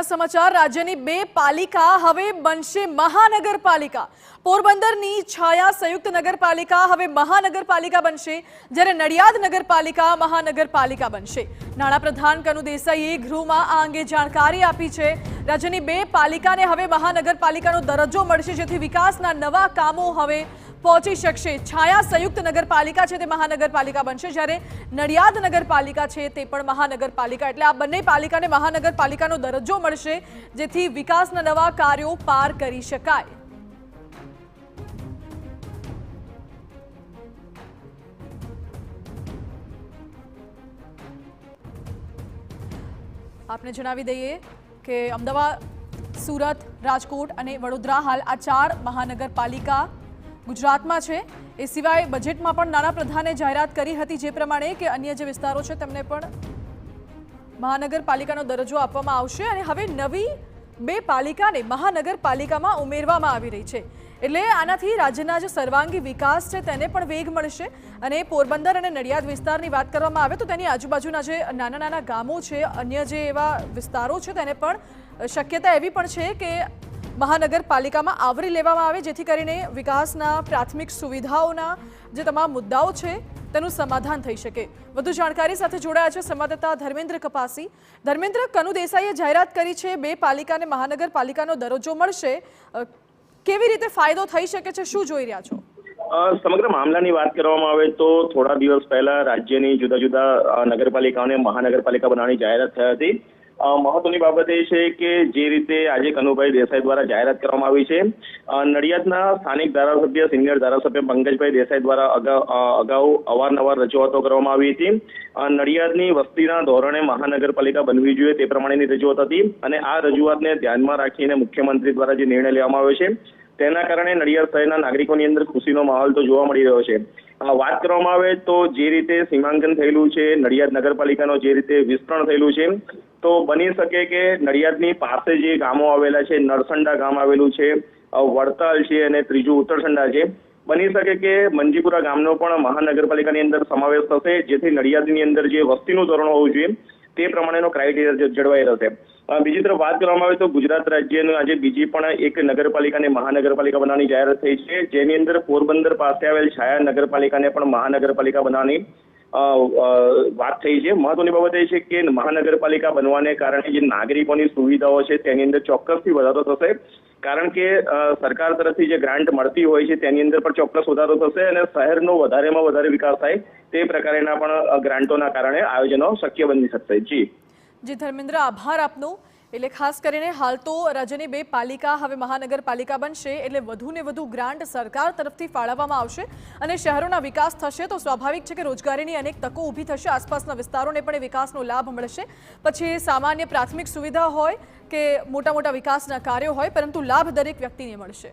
મહત્વના સમાચાર રાજ્યની બે પાલિકા હવે બનશે મહાનગરપાલિકા। પોરબંદરની છાયા સંયુક્ત નગરપાલિકા હવે મહાનગરપાલિકા બનશે, જ્યારે નડિયાદ નગરપાલિકા મહાનગરપાલિકા બનશે। નાણાપ્રધાન કનુ દેસાઈએ ગૃહમાં આ અંગે જાણકારી આપી છે। રાજ્યની બે પાલિકાને હવે મહાનગરપાલિકાનો દરજ્જો મળશે, જેથી વિકાસના નવા કામો હવે પહોંચી શકશે। છાયા સંયુક્ત નગરપાલિકા છે તે મહાનગરપાલિકા બનશે, જ્યારે નડિયાદ નગરપાલિકા છે તે પણ મહાનગરપાલિકા, એટલે આ બંને પાલિકાને મહાનગરપાલિકાનો દરજ્જો મળશે, જેથી વિકાસના નવા કાર્યો પાર કરી શકાય। આપને જણાવી દઈએ કે અમદાવાદ, સુરત, રાજકોટ અને વડોદરા હાલ આ ચાર મહાનગરપાલિકા ગુજરાતમાં છે। એ સિવાય બજેટમાં પણ નાણાપ્રધાને જાહેરાત કરી હતી જે પ્રમાણે કે અન્ય જે વિસ્તારો છે તેમને પણ મહાનગરપાલિકાનો દરજ્જો આપવામાં આવશે, અને હવે નવી બે પાલિકાને મહાનગરપાલિકામાં ઉમેરવામાં આવી રહી છે। એટલે આનાથી રાજ્યના જે સર્વાંગી વિકાસ છે તેને પણ વેગ મળશે। અને પોરબંદર અને નડિયાદ વિસ્તારની વાત કરવામાં આવે તો તેની આજુબાજુના જે નાના નાના ગામો છે, અન્ય જે એવા વિસ્તારો છે તેને પણ શક્યતા એવી પણ છે કે મહાનગરપાલિકામાં આવરી લેવામાં આવે, જેથી કરીને વિકાસના પ્રાથમિક સુવિધાઓના જે તમામ મુદ્દાઓ છે તેનું સમાધાન થઈ શકે। વધુ જાણકારી સાથે જોડાયા છે સંવાદદાતા ધર્મેન્દ્ર કપાસી। ધર્મેન્દ્ર, કનુ દેસાઈએ જાહેરાત કરી છે બે પાલિકાને મહાનગરપાલિકાનો દરજ્જો મળશે, કેવી રીતે ફાયદો થઈ શકે છે, શું જોઈ રહ્યા છો? સમગ્ર મામલાની વાત કરવામાં આવે તો થોડા દિવસ પહેલા રાજ્યની જુદા જુદા નગરપાલિકાઓને મહાનગરપાલિકા બનાવવાની જાહેરાત થઈ હતી। મહત્વની બાબત એ છે કે જે રીતે આજે કનુભાઈ દેસાઈ દ્વારા જાહેરાત કરવામાં આવી છે, નડિયાદના સ્થાનિક ધારાસભ્ય સિનિયર ધારાસભ્ય પંકજભાઈ દેસાઈ દ્વારા અગાઉ અવારનવાર રજૂઆતો કરવામાં આવી હતી। નડિયાદની વસ્તીના ધોરણે મહાનગરપાલિકા બનવી જોઈએ તે પ્રમાણેની રજૂઆત હતી, અને આ રજૂઆતને ધ્યાનમાં રાખીને મુખ્યમંત્રી દ્વારા જે નિર્ણય લેવામાં આવ્યો છે તેના કારણે નડિયાદ શહેરના નાગરિકોની અંદર ખુશીનો માહોલ તો જોવા મળી રહ્યો છે। વાત કરવામાં આવે તો જે રીતે સીમાંકન થયેલું છે, નડિયાદ નગરપાલિકાનો જે રીતે વિસ્તરણ થયેલું છે, તો બની શકે કે નડિયાદની પાસે જે ગામો આવેલા છે, નરસંડા ગામ આવેલું છે, વડતાલ છે અને ત્રીજું ઉત્તરસંડા છે, બની શકે કે મંજીપુરા ગામનો પણ મહાનગરપાલિકાની અંદર સમાવેશ થશે, જેથી નડિયાદની અંદર જે વસ્તીનું ધોરણ હોવું જોઈએ તે પ્રમાણેનો ક્રાઇટેરિયા જળવાઈ રહેશે। બીજી તરફ વાત કરવામાં આવે તો ગુજરાત રાજ્યનું આજે બીજી પણ એક નગરપાલિકાને મહાનગરપાલિકા બનાવવાની જાહેરાત થઈ છે, જેની અંદર પોરબંદર પાસે આવેલ છાયા નગરપાલિકાને પણ મહાનગરપાલિકા બનાવવાની વાત થઈ છે। મહત્વની બાબત એ છે કે મહાનગરપાલિકા બનવાને કારણે જે નાગરિકોની સુવિધાઓ છે તેની અંદર ચોક્કસથી વધારો થશે, કારણ કે સરકાર તરફથી જે ગ્રાન્ટ મળતી હોય છે તેની અંદર પણ ચોક્કસ વધારો થશે, અને શહેરનો વધારેમાં વધારે વિકાસ થાય તે પ્રકારના પણ ગ્રાન્ટોના કારણે આયોજનો શક્ય બની શકશે। જી ધર્મેન્દ્ર, આભાર આપનો। એટલે ખાસ કરીને હાલ તો રાજ્યની બે પાલિકા હવે મહાનગરપાલિકા બનશે, એટલે વધુ ને વધુ ગ્રાન્ટ સરકાર તરફથી ફાળવવામાં આવશે અને શહેરોના વિકાસ થશે તો સ્વાભાવિક છે કે રોજગારીની અનેક તકો ઊભી થશે, આસપાસના વિસ્તારોને પણ એ વિકાસનો લાભ મળશે। પછી સામાન્ય પ્રાથમિક સુવિધા હોય કે મોટા મોટા વિકાસના કાર્યો હોય, પરંતુ લાભ દરેક વ્યક્તિને મળશે।